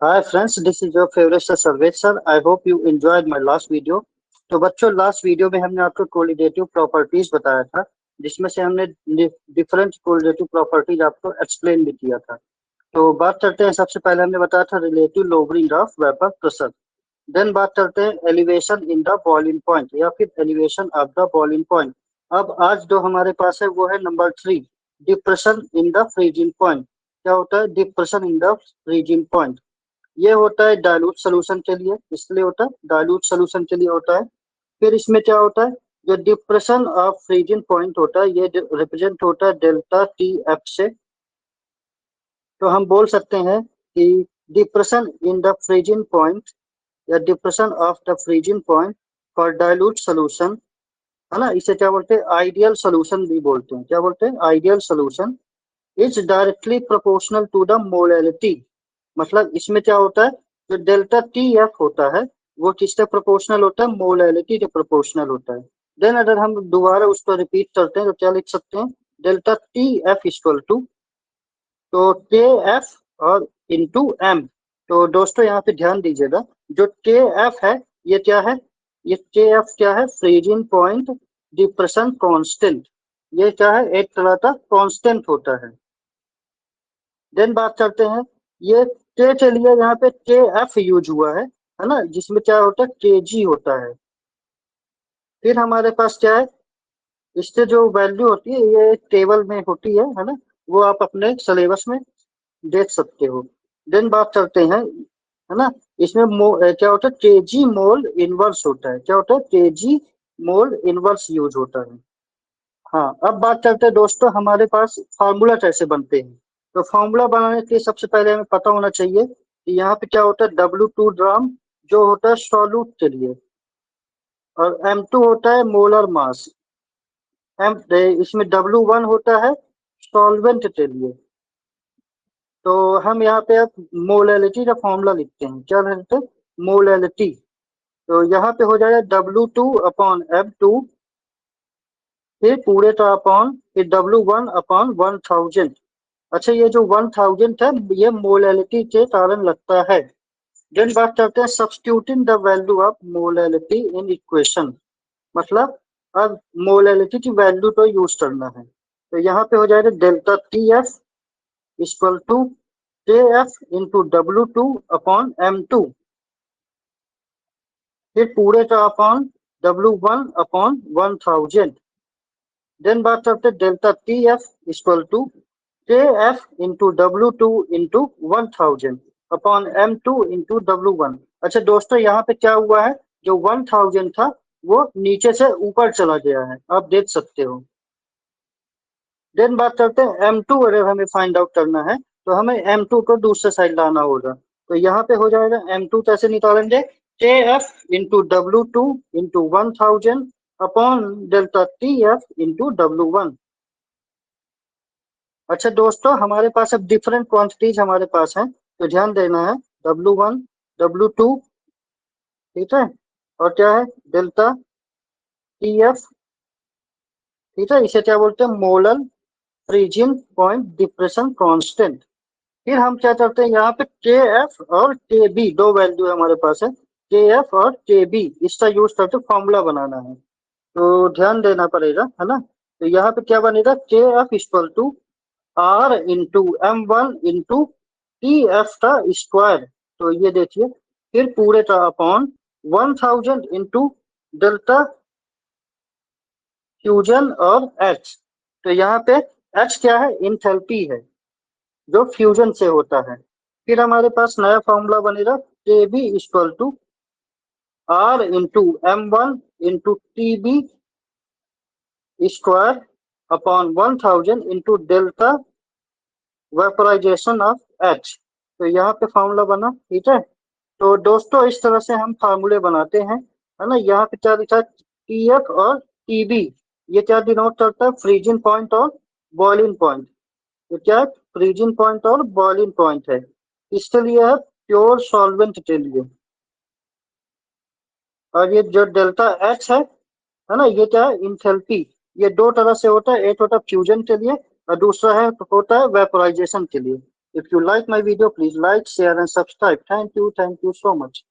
Hi friends, this is your favorite sir Sarvesh sir. I hope you enjoyed my last video. तो बच्चों last video में हमने आपको कोलिडेटिव properties बताया था, जिसमें से हमने डिफरेंट कोलिडेटिव प्रॉपर्टीज आपको एक्सप्लेन भी किया था। तो बात करते हैं, सबसे पहले हमने बताया था relative lowering of vapour pressure. Then बात करते हैं elevation in the boiling point या फिर elevation of the boiling point. अब आज जो हमारे पास है वो है number 3, depression in the freezing point. क्या होता है depression in the freezing point? ये होता है डाइल्यूट सोल्यूशन के लिए, इसलिए होता है डाइल्यूट सोल्यूशन के लिए होता है। फिर इसमें क्या होता है, जो डिप्रेशन ऑफ फ्रीजिंग पॉइंट होता है ये रिप्रेजेंट होता है डेल्टा टी एफ से। तो हम बोल सकते हैं कि depression in the freezing point या depression of the freezing point for dilute solution, है ना, इसे क्या बोलते हैं आइडियल सोल्यूशन भी बोलते हैं। क्या बोलते हैं ideal solution is directly proportional to the molality. मतलब इसमें क्या होता है, जो डेल्टा टी एफ होता है वो किससे प्रोपोर्शनल होता है, मोलैलिटी के प्रोपोर्शनल होता है। देन अगर हम दोबारा उसको रिपीट करते हैं तो क्या लिख सकते हैं, delta T F equal to, तो के एफ और इंटू एम। तो दोस्तों यहाँ पे ध्यान दीजिएगा, जो के एफ है ये क्या है, ये के एफ क्या है, फ्रीजिंग पॉइंट डिप्रेशन कांस्टेंट। ये क्या है, एक तरह का कांस्टेंट होता है। देन बात करते हैं, ये के के लिए यहाँ पे के एफ यूज हुआ है ना, जिसमें क्या होता है के जी होता है। फिर हमारे पास क्या है, इससे जो वैल्यू होती है ये टेबल में होती है ना, वो आप अपने सिलेबस में देख सकते हो। देन बात करते हैं, है ना, इसमें क्या होता है के जी मोल इनवर्स होता है। क्या होता है के जी मोल इनवर्स यूज होता है। हाँ, अब बात करते हैं दोस्तों हमारे पास फार्मूला कैसे बनते हैं। तो फार्मूला बनाने के लिए सबसे पहले हमें पता होना चाहिए कि यहाँ पे क्या होता है W2 ड्राम, जो होता है सॉल्यूट के लिए, और M2 होता है मोलर मास। एम इसमें W1 होता है सॉल्वेंट के लिए। तो हम यहाँ पे अब मोलैलिटी का फॉर्मूला लिखते हैं। क्या लिखते हैं, मोलैलिटी। तो यहाँ पे हो जाएगा W2/M2, फिर पूरे का अपॉन, फिर W1/1000। अच्छा, ये जो 1000 है ये मोलैलिटी के कारण लगता है। देन बात करते हैं substituting the value of molality in equation. मतलब अब मोलैलिटी की वैल्यू को यूज करना है। तो यहाँ पे हो जाएगा delta T F equal to K F into W2/M2, फिर पूरे का अपॉन W1/1000। देन बात करते हैं delta T F equal to K F into W2/1000 upon M2 into W1। अच्छा दोस्तों, यहाँ पे क्या हुआ है, जो 1000 था वो नीचे से ऊपर चला गया है, आप देख सकते हो। देन बात करते हैं M2, अगर हमें फाइंड आउट करना है तो हमें M2 को दूसरे साइड लाना होगा। तो यहाँ पे हो जाएगा M2 कैसे निकालेंगे, के F into W2/1000 upon delta T F into W1। अच्छा दोस्तों, हमारे पास अब डिफरेंट क्वांटिटीज हमारे पास हैं, तो ध्यान देना है। W1, W2, ठीक है, और क्या है डेल्टा टी एफ, ठीक है, इसे क्या बोलते हैं molar freezing point depression constant. फिर हम क्या करते हैं, यहाँ पे के एफ और के बी दो वैल्यू हमारे पास है, के एफ और के बी, इसका यूज करके फॉर्मूला बनाना है। तो ध्यान देना पड़ेगा, है ना। तो यहाँ पे क्या बनेगा, K F equal to R into M1 into T F का स्क्वायर। तो ये देखिए, फिर पूरे का अपॉन 1000 इंटू डेल्टा फ्यूजन और एच। तो यहाँ पे एच क्या है, इंथैल्पी है जो फ्यूजन से होता है। फिर हमारे पास नया फॉर्मूला बनेगा K B equal to R into M1 into T B square upon 1000 into delta vaporisation of H. तो यहाँ पे फॉर्मूला बना, ठीक है। तो दोस्तों इस तरह से हम फार्मूले बनाते हैं, है ना। यहाँ पे क्या लिखा है, टी एफ और टी बी, ये क्या डिनोट करता है, फ्रीजिंग पॉइंट और बॉइलिंग पॉइंट। तो क्या है, फ्रीजिंग पॉइंट और बॉइलिंग पॉइंट है, इसके लिए है प्योर सॉल्वेंट के लिए। और ये जो डेल्टा एच है ना, ये क्या है, इंथैल्पी। ये दो तरह से होता है, एक होता है फ्यूजन के लिए और दूसरा है होता है वेपोराइजेशन के लिए। If you like my video, please like, share and subscribe. Thank you so much.